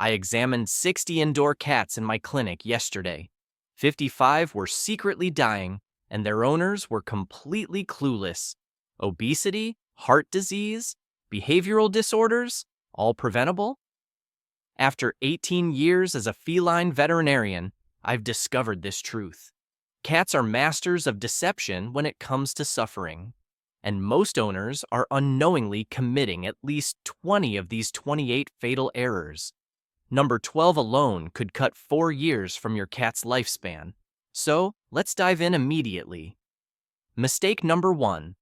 I examined 60 indoor cats in my clinic yesterday. 55 were secretly dying, and their owners were completely clueless. Obesity, heart disease, behavioral disorders, all preventable? After 18 years as a feline veterinarian, I've discovered this truth. Cats are masters of deception when it comes to suffering, and most owners are unknowingly committing at least 20 of these 28 fatal errors. Number 12 alone could cut 4 years from your cat's lifespan. So, let's dive in immediately. Mistake number 1.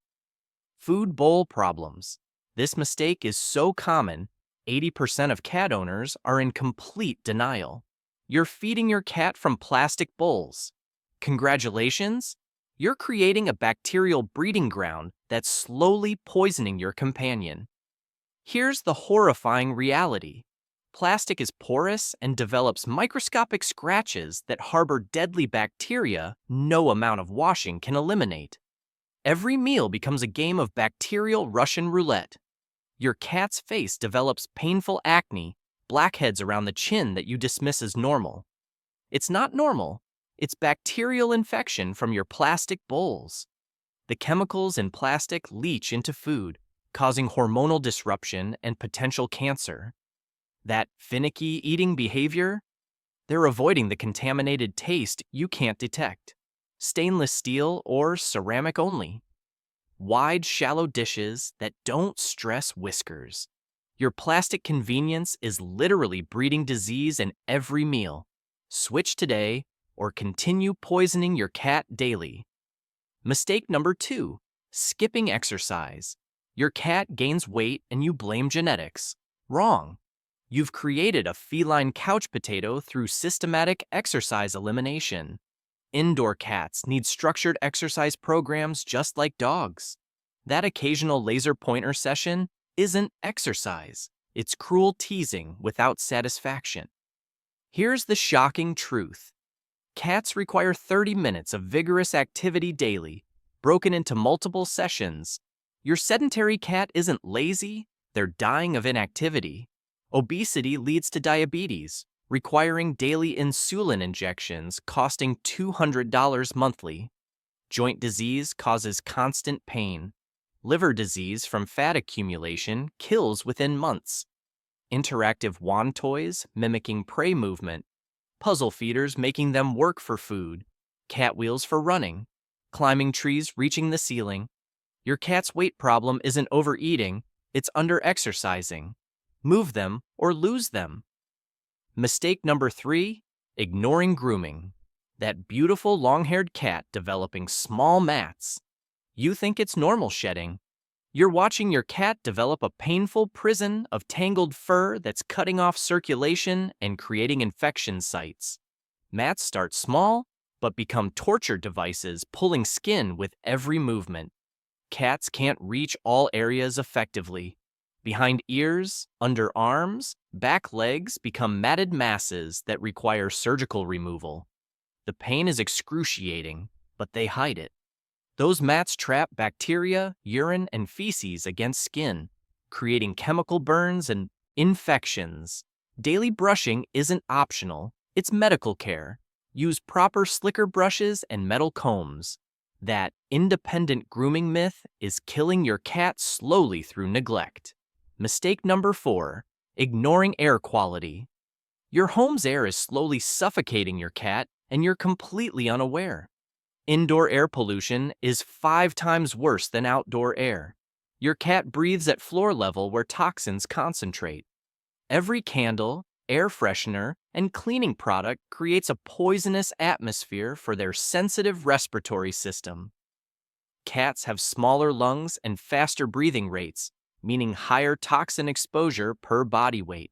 Food bowl problems. This mistake is so common, 80% of cat owners are in complete denial. You're feeding your cat from plastic bowls. Congratulations! You're creating a bacterial breeding ground that's slowly poisoning your companion. Here's the horrifying reality. Plastic is porous and develops microscopic scratches that harbor deadly bacteria no amount of washing can eliminate. Every meal becomes a game of bacterial Russian roulette. Your cat's face develops painful acne, blackheads around the chin that you dismiss as normal. It's not normal. It's bacterial infection from your plastic bowls. The chemicals in plastic leach into food, causing hormonal disruption and potential cancer. That finicky eating behavior? They're avoiding the contaminated taste you can't detect. Stainless steel or ceramic only. Wide, shallow dishes that don't stress whiskers. Your plastic convenience is literally breeding disease in every meal. Switch today or continue poisoning your cat daily. Mistake number 2, skipping exercise. Your cat gains weight and you blame genetics. Wrong. You've created a feline couch potato through systematic exercise elimination. Indoor cats need structured exercise programs just like dogs. That occasional laser pointer session isn't exercise. It's cruel teasing without satisfaction. Here's the shocking truth. Cats require 30 minutes of vigorous activity daily, broken into multiple sessions. Your sedentary cat isn't lazy, they're dying of inactivity. Obesity leads to diabetes, requiring daily insulin injections costing $200 monthly. Joint disease causes constant pain. Liver disease from fat accumulation kills within months. Interactive wand toys mimicking prey movement. Puzzle feeders making them work for food. Cat wheels for running. Climbing trees reaching the ceiling. Your cat's weight problem isn't overeating, it's under-exercising. Move them or lose them. Mistake number 3, ignoring grooming. That beautiful long-haired cat developing small mats. You think it's normal shedding. You're watching your cat develop a painful prison of tangled fur that's cutting off circulation and creating infection sites. Mats start small, but become torture devices pulling skin with every movement. Cats can't reach all areas effectively. Behind ears, under arms, back legs become matted masses that require surgical removal. The pain is excruciating, but they hide it. Those mats trap bacteria, urine, and feces against skin, creating chemical burns and infections. Daily brushing isn't optional, it's medical care. Use proper slicker brushes and metal combs. That independent grooming myth is killing your cat slowly through neglect. Mistake number 4, ignoring air quality. Your home's air is slowly suffocating your cat, and you're completely unaware. Indoor air pollution is 5 times worse than outdoor air. Your cat breathes at floor level where toxins concentrate. Every candle, air freshener, and cleaning product creates a poisonous atmosphere for their sensitive respiratory system. Cats have smaller lungs and faster breathing rates, meaning higher toxin exposure per body weight.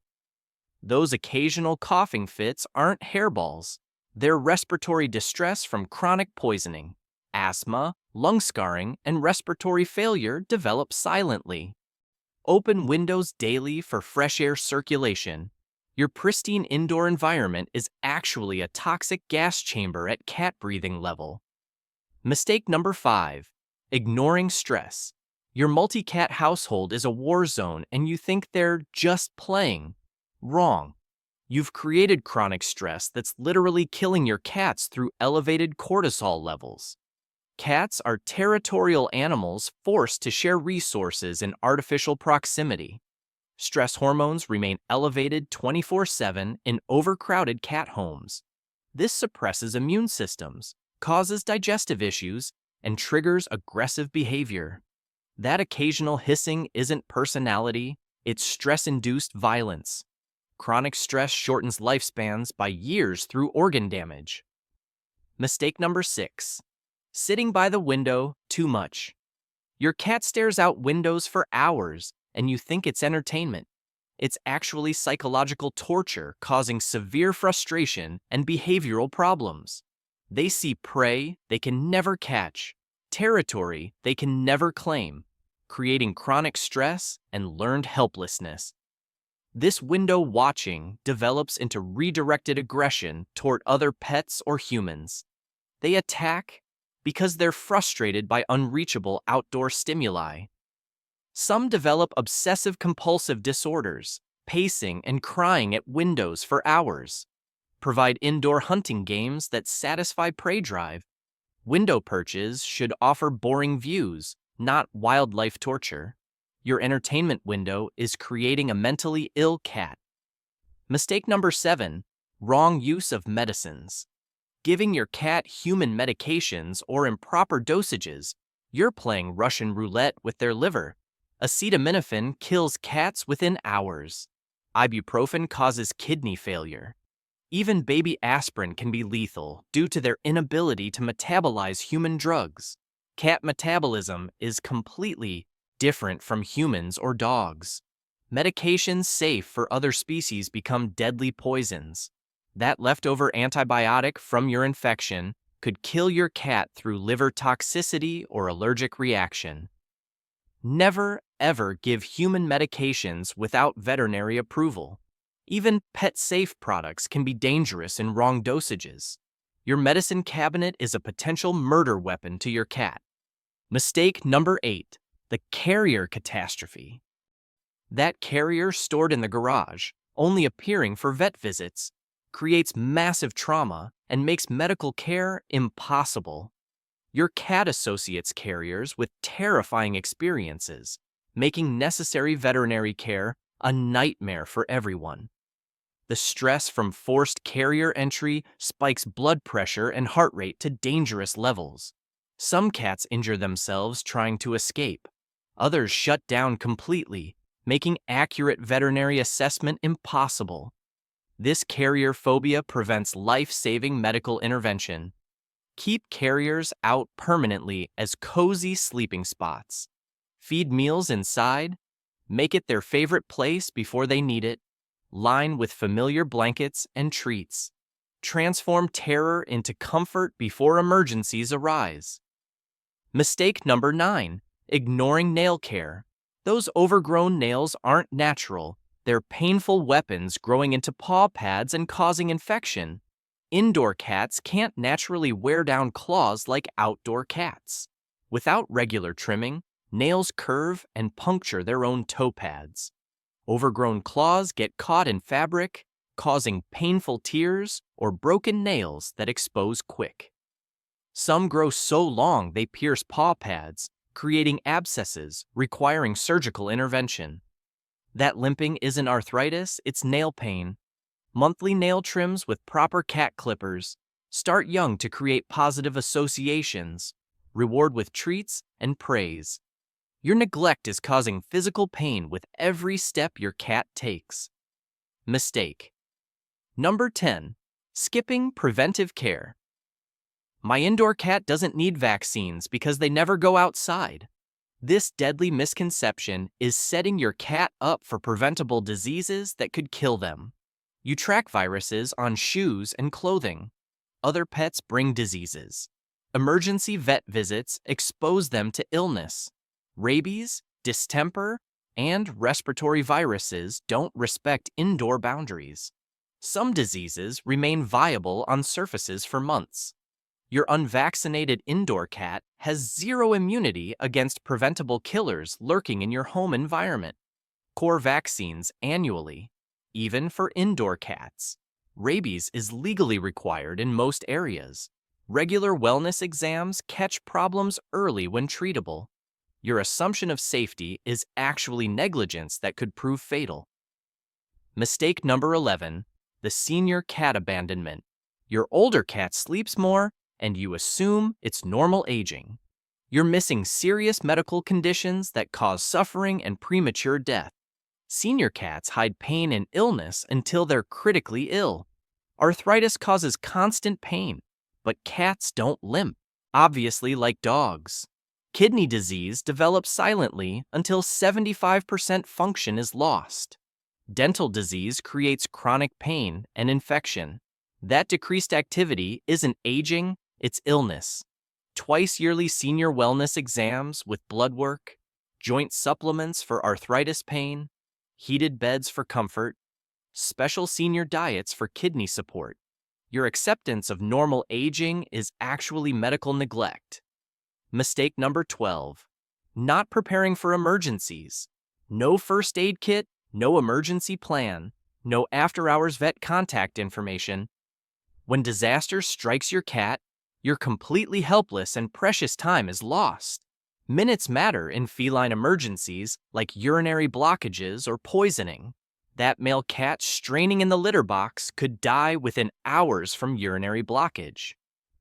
Those occasional coughing fits aren't hairballs. They're respiratory distress from chronic poisoning. Asthma, lung scarring, and respiratory failure develop silently. Open windows daily for fresh air circulation. Your pristine indoor environment is actually a toxic gas chamber at cat breathing level. Mistake number 5, ignoring stress. Your multi-cat household is a war zone and you think they're just playing. Wrong. You've created chronic stress that's literally killing your cats through elevated cortisol levels. Cats are territorial animals forced to share resources in artificial proximity. Stress hormones remain elevated 24/7 in overcrowded cat homes. This suppresses immune systems, causes digestive issues, and triggers aggressive behavior. That occasional hissing isn't personality, it's stress-induced violence. Chronic stress shortens lifespans by years through organ damage. Mistake number 6. Sitting by the window too much. Your cat stares out windows for hours, and you think it's entertainment. It's actually psychological torture causing severe frustration and behavioral problems. They see prey they can never catch, territory they can never claim, creating chronic stress and learned helplessness. This window watching develops into redirected aggression toward other pets or humans. They attack because they're frustrated by unreachable outdoor stimuli. Some develop obsessive-compulsive disorders, pacing and crying at windows for hours. Provide indoor hunting games that satisfy prey drive. Window perches should offer boring views, not wildlife torture. Your entertainment window is creating a mentally ill cat. Mistake number 7. Wrong use of medicines. Giving your cat human medications or improper dosages, you're playing Russian roulette with their liver. Acetaminophen kills cats within hours. Ibuprofen causes kidney failure. Even baby aspirin can be lethal due to their inability to metabolize human drugs. Cat metabolism is completely different from humans or dogs. Medications safe for other species become deadly poisons. That leftover antibiotic from your infection could kill your cat through liver toxicity or allergic reaction. Never, ever give human medications without veterinary approval. Even pet-safe products can be dangerous in wrong dosages. Your medicine cabinet is a potential murder weapon to your cat. Mistake number 8. The carrier catastrophe. That carrier stored in the garage, only appearing for vet visits, creates massive trauma and makes medical care impossible. Your cat associates carriers with terrifying experiences, making necessary veterinary care a nightmare for everyone. The stress from forced carrier entry spikes blood pressure and heart rate to dangerous levels. Some cats injure themselves trying to escape. Others shut down completely, making accurate veterinary assessment impossible. This carrier phobia prevents life-saving medical intervention. Keep carriers out permanently as cozy sleeping spots. Feed meals inside. Make it their favorite place before they need it. Line with familiar blankets and treats. Transform terror into comfort before emergencies arise. Mistake number 9. Ignoring nail care. Those overgrown nails aren't natural. They're painful weapons growing into paw pads and causing infection. Indoor cats can't naturally wear down claws like outdoor cats. Without regular trimming, nails curve and puncture their own toe pads. Overgrown claws get caught in fabric, causing painful tears or broken nails that expose quick. Some grow so long they pierce paw pads, creating abscesses requiring surgical intervention. That limping isn't arthritis, it's nail pain. Monthly nail trims with proper cat clippers. Start young to create positive associations. Reward with treats and praise. Your neglect is causing physical pain with every step your cat takes. Mistake. Number 10. Skipping preventive care. My indoor cat doesn't need vaccines because they never go outside. This deadly misconception is setting your cat up for preventable diseases that could kill them. You track viruses on shoes and clothing. Other pets bring diseases. Emergency vet visits expose them to illness. Rabies, distemper, and respiratory viruses don't respect indoor boundaries. Some diseases remain viable on surfaces for months. Your unvaccinated indoor cat has zero immunity against preventable killers lurking in your home environment. Core vaccines annually. even for indoor cats. Rabies is legally required in most areas. Regular wellness exams catch problems early when treatable. Your assumption of safety is actually negligence that could prove fatal. Mistake number 11, the senior cat abandonment. Your older cat sleeps more, and you assume it's normal aging. You're missing serious medical conditions that cause suffering and premature death. Senior cats hide pain and illness until they're critically ill. Arthritis causes constant pain, but cats don't limp, obviously like dogs. Kidney disease develops silently until 75% function is lost. Dental disease creates chronic pain and infection. That decreased activity isn't aging, it's illness. Twice yearly senior wellness exams with blood work, joint supplements for arthritis pain, heated beds for comfort, special senior diets for kidney support. Your acceptance of normal aging is actually medical neglect. Mistake number 12, not preparing for emergencies. No first aid kit, no emergency plan, no after-hours vet contact information. When disaster strikes your cat, you're completely helpless and precious time is lost. Minutes matter in feline emergencies like urinary blockages or poisoning. That male cat straining in the litter box could die within hours from urinary blockage.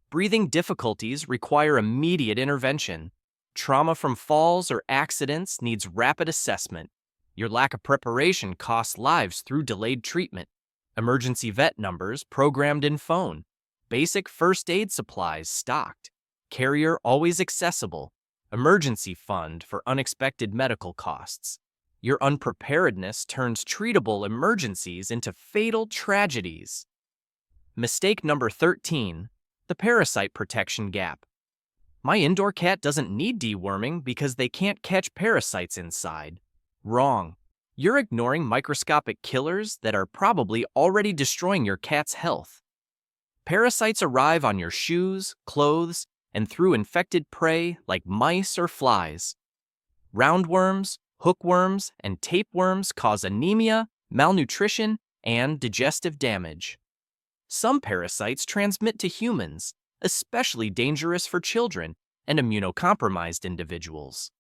Breathing difficulties require immediate intervention. Trauma from falls or accidents needs rapid assessment. Your lack of preparation costs lives through delayed treatment. Emergency vet numbers programmed in phone. Basic first aid supplies stocked. Carrier always accessible. Emergency fund for unexpected medical costs. Your unpreparedness turns treatable emergencies into fatal tragedies. Mistake number 13, the parasite protection gap. My indoor cat doesn't need deworming because they can't catch parasites inside. Wrong. You're ignoring microscopic killers that are probably already destroying your cat's health. Parasites arrive on your shoes, clothes, and through infected prey like mice or flies. Roundworms, hookworms, and tapeworms cause anemia, malnutrition, and digestive damage. Some parasites transmit to humans, especially dangerous for children and immunocompromised individuals.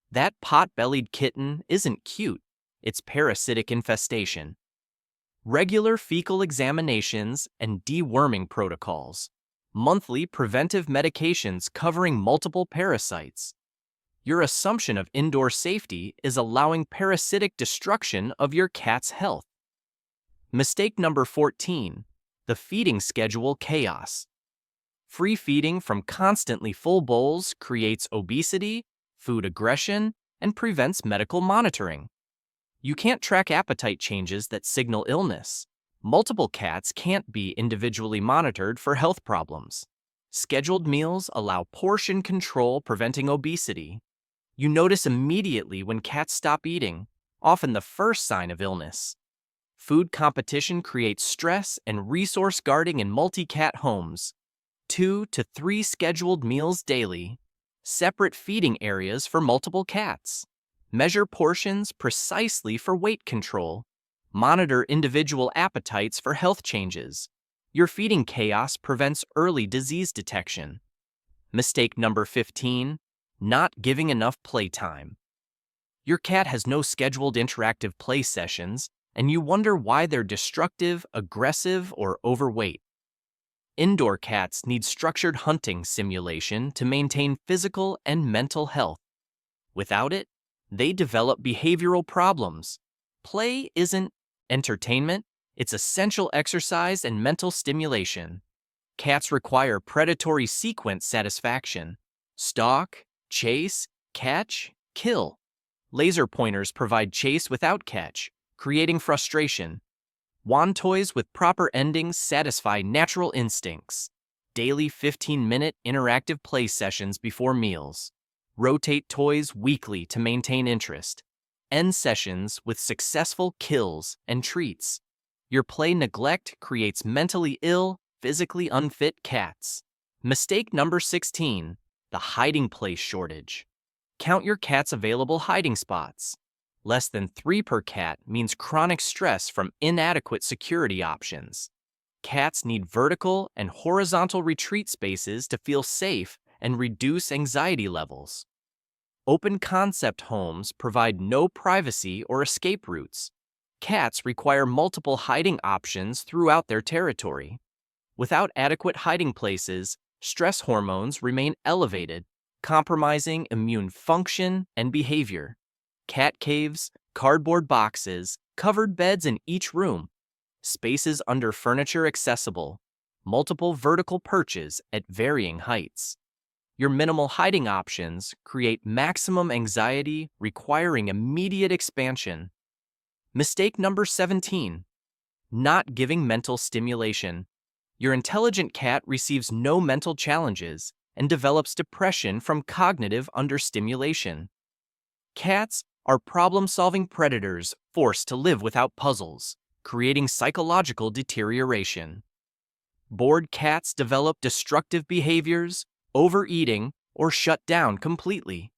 That pot-bellied kitten isn't cute, it's parasitic infestation. Regular fecal examinations and deworming protocols. Monthly preventive medications covering multiple parasites. Your assumption of indoor safety is allowing parasitic destruction of your cat's health. Mistake number 14, the feeding schedule chaos. Free feeding from constantly full bowls creates obesity, food aggression, and prevents medical monitoring. You can't track appetite changes that signal illness. Multiple cats can't be individually monitored for health problems. Scheduled meals allow portion control, preventing obesity. You notice immediately when cats stop eating, often the first sign of illness. Food competition creates stress and resource guarding in multi-cat homes. 2 to 3 scheduled meals daily. Separate feeding areas for multiple cats. Measure portions precisely for weight control. Monitor individual appetites for health changes. Your feeding chaos prevents early disease detection. Mistake number 15, not giving enough playtime. Your cat has no scheduled interactive play sessions, and you wonder why they're destructive, aggressive, or overweight. Indoor cats need structured hunting simulation to maintain physical and mental health. Without it, they develop behavioral problems. Play isn't entertainment, it's essential exercise and mental stimulation. Cats require predatory sequence satisfaction. Stalk, chase, catch, kill. Laser pointers provide chase without catch, creating frustration. Wand toys with proper endings satisfy natural instincts. Daily 15-minute interactive play sessions before meals. Rotate toys weekly to maintain interest. End sessions with successful kills and treats. Your play neglect creates mentally ill, physically unfit cats. Mistake number 16, the hiding place shortage. Count your cat's available hiding spots. Less than 3 per cat means chronic stress from inadequate security options. Cats need vertical and horizontal retreat spaces to feel safe and reduce anxiety levels. Open concept homes provide no privacy or escape routes. Cats require multiple hiding options throughout their territory. Without adequate hiding places, stress hormones remain elevated, compromising immune function and behavior. Cat caves, cardboard boxes, covered beds in each room, spaces under furniture accessible, multiple vertical perches at varying heights. Your minimal hiding options create maximum anxiety, requiring immediate expansion. Mistake number 17. Not giving mental stimulation. Your intelligent cat receives no mental challenges and develops depression from cognitive understimulation. Cats are problem-solving predators forced to live without puzzles, creating psychological deterioration. Bored cats develop destructive behaviors, overeating, or shut down completely.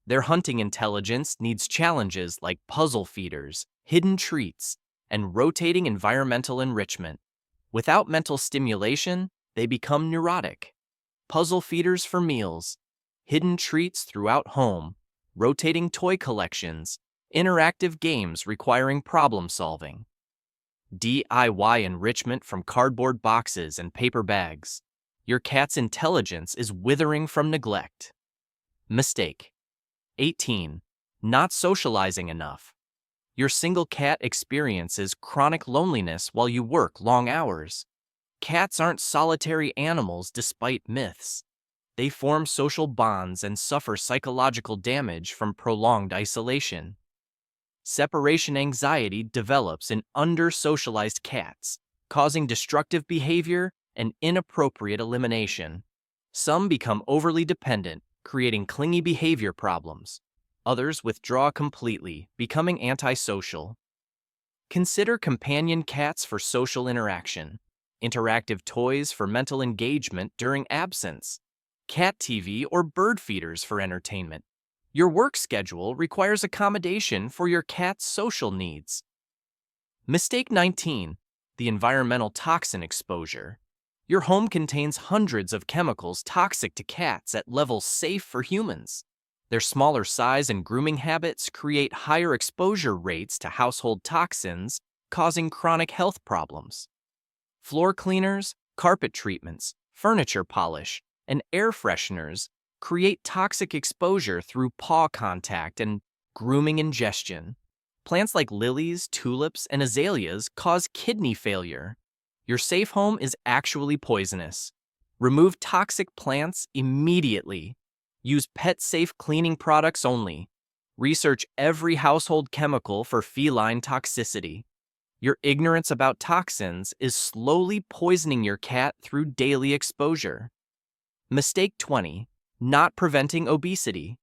Their hunting intelligence needs challenges like puzzle feeders, hidden treats, and rotating environmental enrichment. Without mental stimulation, they become neurotic. Puzzle feeders for meals, hidden treats throughout home, rotating toy collections, interactive games requiring problem solving. DIY enrichment from cardboard boxes and paper bags. Your cat's intelligence is withering from neglect. Mistake. 18. Not socializing enough. Your single cat experiences chronic loneliness while you work long hours. Cats aren't solitary animals despite myths. They form social bonds and suffer psychological damage from prolonged isolation. Separation anxiety develops in under-socialized cats, causing destructive behavior and inappropriate elimination. Some become overly dependent, creating clingy behavior problems. Others withdraw completely, becoming antisocial. Consider companion cats for social interaction, interactive toys for mental engagement during absence, cat TV or bird feeders for entertainment. Your work schedule requires accommodation for your cat's social needs. Mistake 19. The environmental toxin exposure. Your home contains hundreds of chemicals toxic to cats at levels safe for humans. Their smaller size and grooming habits create higher exposure rates to household toxins, causing chronic health problems. Floor cleaners, carpet treatments, furniture polish, and air fresheners create toxic exposure through paw contact and grooming ingestion. Plants like lilies, tulips, and azaleas cause kidney failure. Your safe home is actually poisonous. Remove toxic plants immediately. Use pet-safe cleaning products only. Research every household chemical for feline toxicity. Your ignorance about toxins is slowly poisoning your cat through daily exposure. Mistake 20. Not preventing obesity.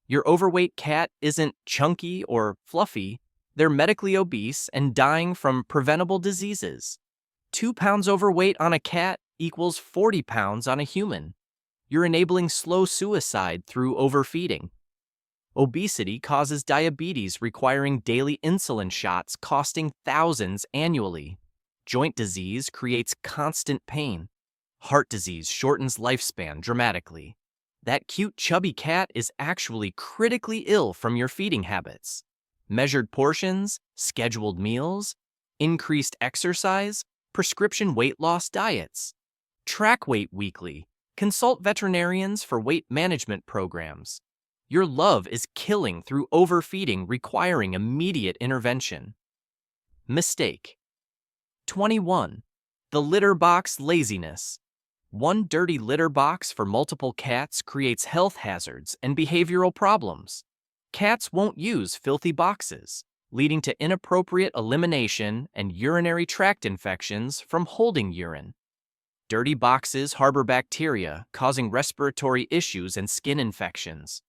Your overweight cat isn't chunky or fluffy. They're medically obese and dying from preventable diseases. 2 pounds overweight on a cat equals 40 pounds on a human. You're enabling slow suicide through overfeeding. Obesity causes diabetes requiring daily insulin shots costing thousands annually. Joint disease creates constant pain. Heart disease shortens lifespan dramatically. That cute chubby cat is actually critically ill from your feeding habits. Measured portions, scheduled meals, increased exercise, prescription weight loss diets. Track weight weekly. Consult veterinarians for weight management programs. Your love is killing through overfeeding, requiring immediate intervention. Mistake. 21. The litter box laziness. One dirty litter box for multiple cats creates health hazards and behavioral problems. Cats won't use filthy boxes, leading to inappropriate elimination and urinary tract infections from holding urine. Dirty boxes harbor bacteria, causing respiratory issues and skin infections.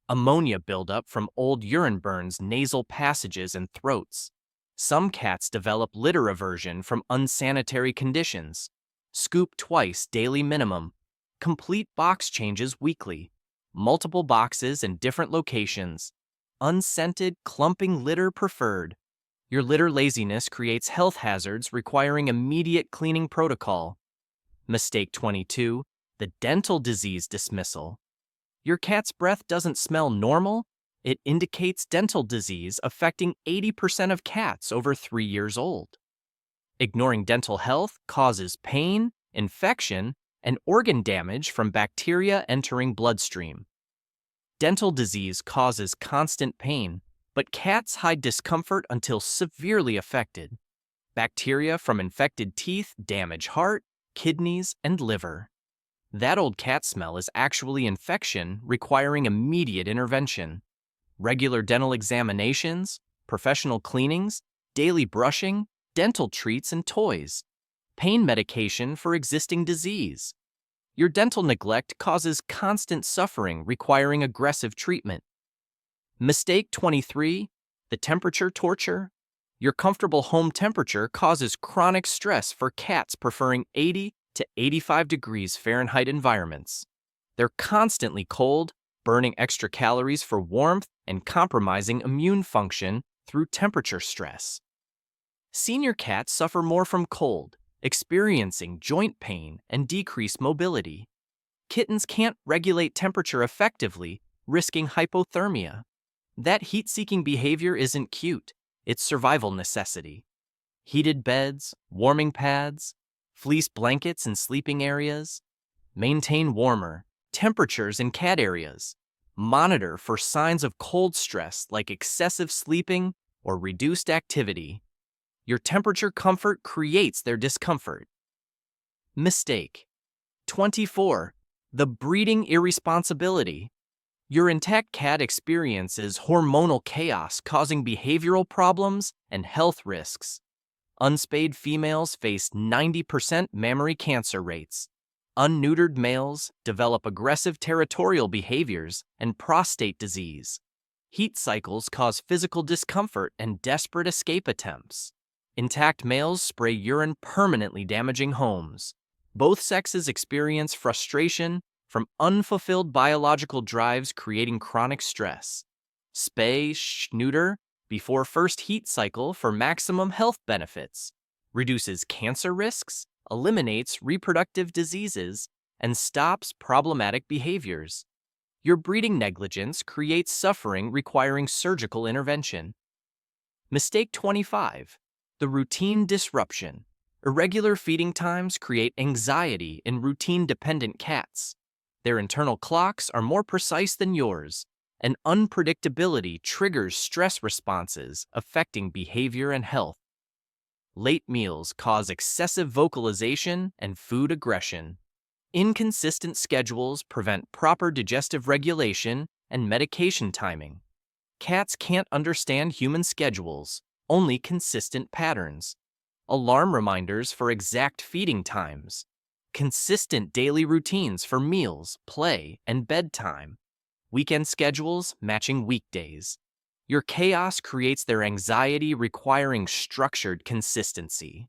Ammonia buildup from old urine burns nasal passages and throats. Some cats develop litter aversion from unsanitary conditions. Scoop twice daily minimum. Complete box changes weekly. Multiple boxes in different locations. unscented, clumping litter preferred. Your litter laziness creates health hazards requiring immediate cleaning protocol. Mistake 22, the dental disease dismissal. Your cat's breath doesn't smell normal. It indicates dental disease affecting 80% of cats over 3 years old. Ignoring dental health causes pain, infection, and organ damage from bacteria entering bloodstream. Dental disease causes constant pain, but cats hide discomfort until severely affected. Bacteria from infected teeth damage heart, kidneys, and liver. That old cat smell is actually infection requiring immediate intervention. Regular dental examinations, professional cleanings, daily brushing, dental treats and toys, pain medication for existing disease. Your dental neglect causes constant suffering requiring aggressive treatment. Mistake 23, the temperature torture. Your comfortable home temperature causes chronic stress for cats preferring 80 to 85 degrees Fahrenheit environments. They're constantly cold, burning extra calories for warmth and compromising immune function through temperature stress. Senior cats suffer more from cold, experiencing joint pain and decreased mobility. Kittens can't regulate temperature effectively, risking hypothermia. That heat-seeking behavior isn't cute, it's survival necessity. Heated beds, warming pads, fleece blankets in sleeping areas. Maintain warmer temperatures in cat areas. Monitor for signs of cold stress like excessive sleeping or reduced activity. Your temperature comfort creates their discomfort. Mistake 24. The breeding irresponsibility. Your intact cat experiences hormonal chaos causing behavioral problems and health risks. Unspayed females face 90% mammary cancer rates. Unneutered males develop aggressive territorial behaviors and prostate disease. Heat cycles cause physical discomfort and desperate escape attempts. Intact males spray urine, permanently damaging homes. Both sexes experience frustration from unfulfilled biological drives creating chronic stress. Spay, neuter before first heat cycle for maximum health benefits. Reduces cancer risks, eliminates reproductive diseases, and stops problematic behaviors. Your breeding negligence creates suffering requiring surgical intervention. Mistake 25. The routine disruption. Irregular feeding times create anxiety in routine-dependent cats. Their internal clocks are more precise than yours, and unpredictability triggers stress responses affecting behavior and health. Late meals cause excessive vocalization and food aggression. Inconsistent schedules prevent proper digestive regulation and medication timing. Cats can't understand human schedules, only consistent patterns. Alarm reminders for exact feeding times. Consistent daily routines for meals, play, and bedtime. Weekend schedules matching weekdays. Your chaos creates their anxiety requiring structured consistency.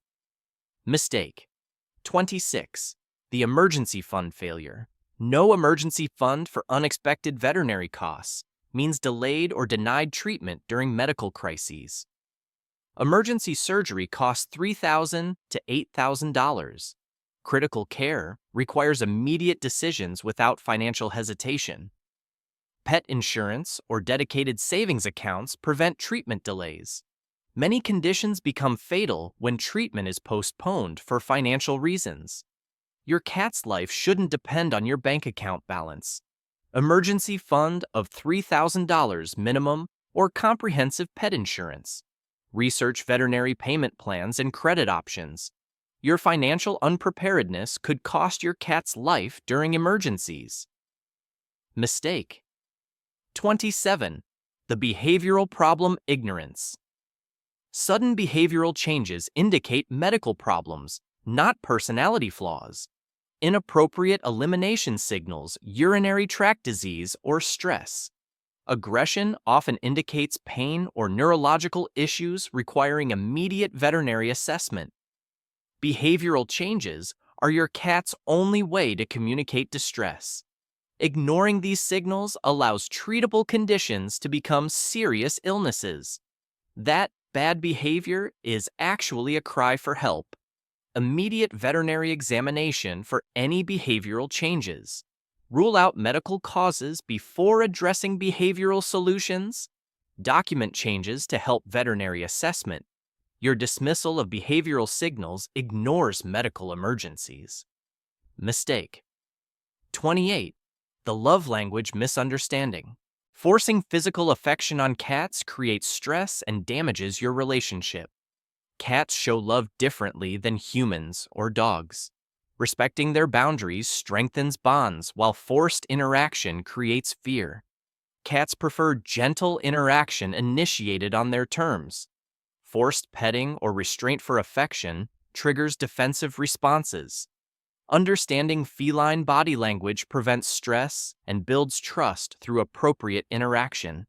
Mistake 26. The emergency fund failure. No emergency fund for unexpected veterinary costs means delayed or denied treatment during medical crises. Emergency surgery costs $3,000 to $8,000. Critical care requires immediate decisions without financial hesitation. Pet insurance or dedicated savings accounts prevent treatment delays. Many conditions become fatal when treatment is postponed for financial reasons. Your cat's life shouldn't depend on your bank account balance. Emergency fund of $3,000 minimum or comprehensive pet insurance. Research veterinary payment plans and credit options. Your financial unpreparedness could cost your cat's life during emergencies. Mistake 27. The behavioral problem ignorance. Sudden behavioral changes indicate medical problems, not personality flaws. Inappropriate elimination signals urinary tract disease or stress. Aggression often indicates pain or neurological issues requiring immediate veterinary assessment. Behavioral changes are your cat's only way to communicate distress. Ignoring these signals allows treatable conditions to become serious illnesses. That bad behavior is actually a cry for help. Immediate veterinary examination for any behavioral changes. Rule out medical causes before addressing behavioral solutions. Document changes to help veterinary assessment. Your dismissal of behavioral signals ignores medical emergencies. Mistake. 28. The love language misunderstanding. Forcing physical affection on cats creates stress and damages your relationship. Cats show love differently than humans or dogs. Respecting their boundaries strengthens bonds, while forced interaction creates fear. Cats prefer gentle interaction initiated on their terms. Forced petting or restraint for affection triggers defensive responses. Understanding feline body language prevents stress and builds trust through appropriate interaction.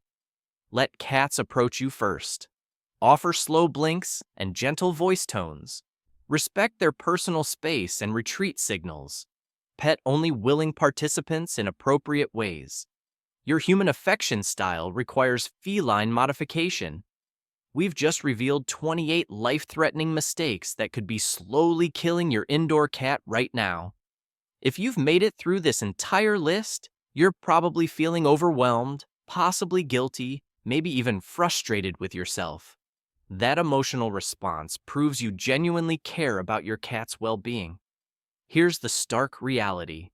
Let cats approach you first. Offer slow blinks and gentle voice tones. Respect their personal space and retreat signals. Pet only willing participants in appropriate ways. Your human affection style requires feline modification. We've just revealed 28 life-threatening mistakes that could be slowly killing your indoor cat right now. If you've made it through this entire list, you're probably feeling overwhelmed, possibly guilty, maybe even frustrated with yourself. That emotional response proves you genuinely care about your cat's well-being. Here's the stark reality.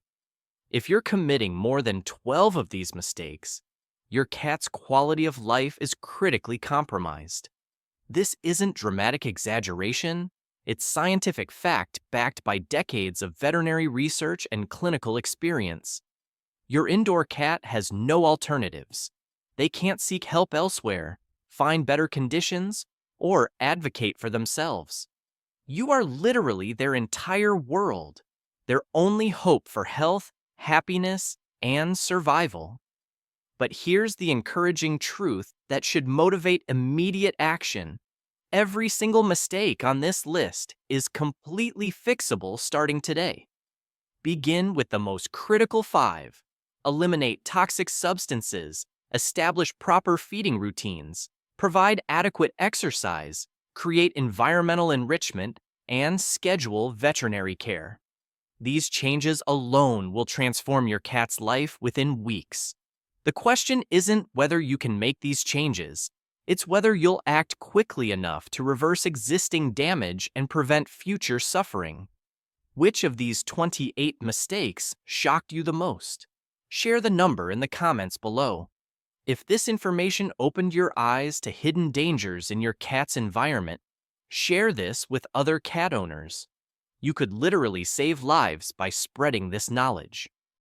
If you're committing more than 12 of these mistakes, your cat's quality of life is critically compromised. This isn't dramatic exaggeration, it's scientific fact backed by decades of veterinary research and clinical experience. Your indoor cat has no alternatives. They can't seek help elsewhere, find better conditions, or advocate for themselves. You are literally their entire world, their only hope for health, happiness, and survival. But here's the encouraging truth that should motivate immediate action. Every single mistake on this list is completely fixable starting today. Begin with the most critical 5. Eliminate toxic substances, establish proper feeding routines, provide adequate exercise, create environmental enrichment, and schedule veterinary care. These changes alone will transform your cat's life within weeks. The question isn't whether you can make these changes, it's whether you'll act quickly enough to reverse existing damage and prevent future suffering. Which of these 28 mistakes shocked you the most? Share the number in the comments below. If this information opened your eyes to hidden dangers in your cat's environment, share this with other cat owners. You could literally save lives by spreading this knowledge.